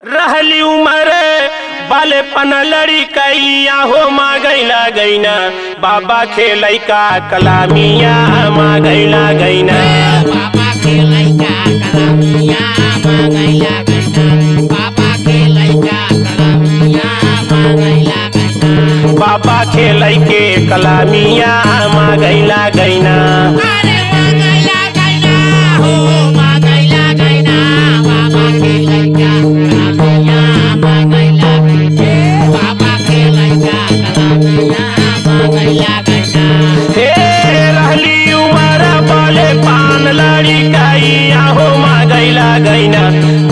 रहली उमर बालेपन लड़ी कैया हो माँ गैला गैना बाबा खेलै का कलामिया माँ गैला गैना बाबा खेलै का कलामिया माँ गैला गैना बाबा खेलै का कलामिया माँ गैला गैना बाबा खेलै के कलामिया माँ गैला गैना अरे माँ गैला गैना हो माँ गैला गैना बाबा खेलै का कलामिया माँ गैला गैना बाबा खेलै का कलामिया माँ गैला गैना हे रहली उमर बालेपन लड़ी कैया हो माँ गैला गैना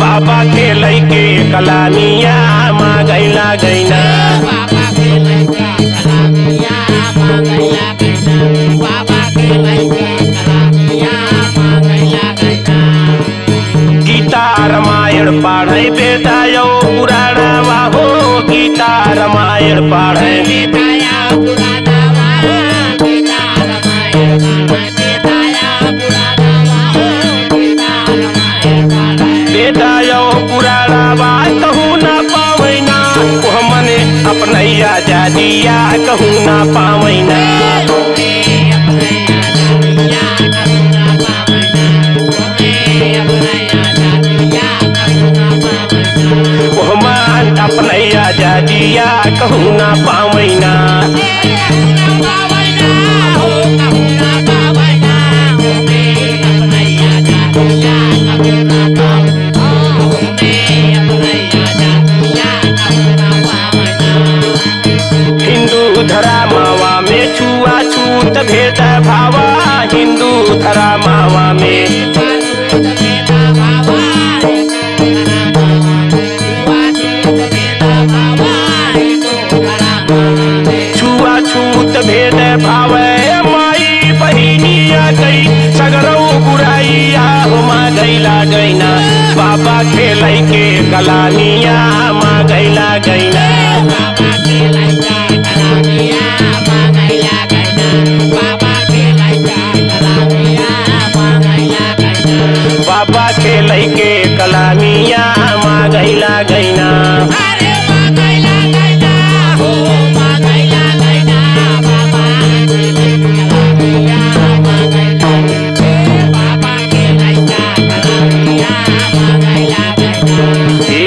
बाबा खेलै के कलामिया माँ गैला गैना बाबा खेलै का कलामिया माँ गैला गैना बाबा खेलै का कलामिया माँ गैला गैना गीता रामायण पढ़े बेटा यो पुराणवा हो गीता रामायण पढ़े बेताया पुराना हो गीता रामायण बेताया पुराना हो गीता रामायण बेटा यो पुराणवा कहूँ ना पावैना ओह मने अपनैया जादिया कहूँ ना पावैना ओह मान अपनैया जादिया कहूँ ना पावैना हिंदू धर्मवा में छुआछूत भेद भावा हिंदू धर्मवा में छुआछूत भेद भाव माई बहिनिया गई सगरौ बुराइया हो माँ गैला गैना बाबा खेलै के कलामिया माँ गैला गैना बाबा खेलै के कलामिया माँ गैला गैना अरे माँ गैला गैना हो माँ गैला गैना बाबा कलामिया माँ गैला बाबा खेलै का कलामिया माँ गैला गैना हे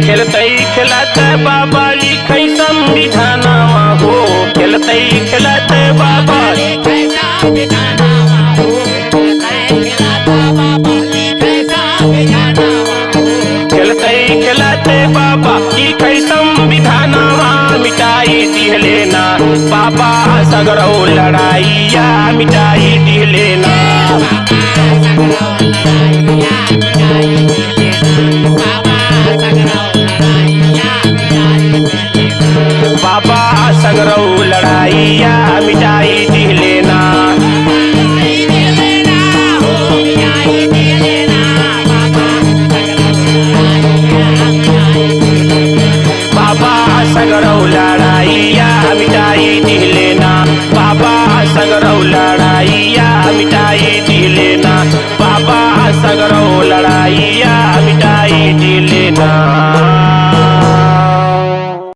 खेलतै खेलत बाबा लिखै संविधानमा हो खेलतै खेलत बाबा लिखै संविधानमा हो खेलत बाबा लिखै संविधानमा हो खेलतै खेलत बाबा लिखै संविधानमा मिटाई दिहले ना बाबा सगरौ लड़ाइया मिटाई दिहले ना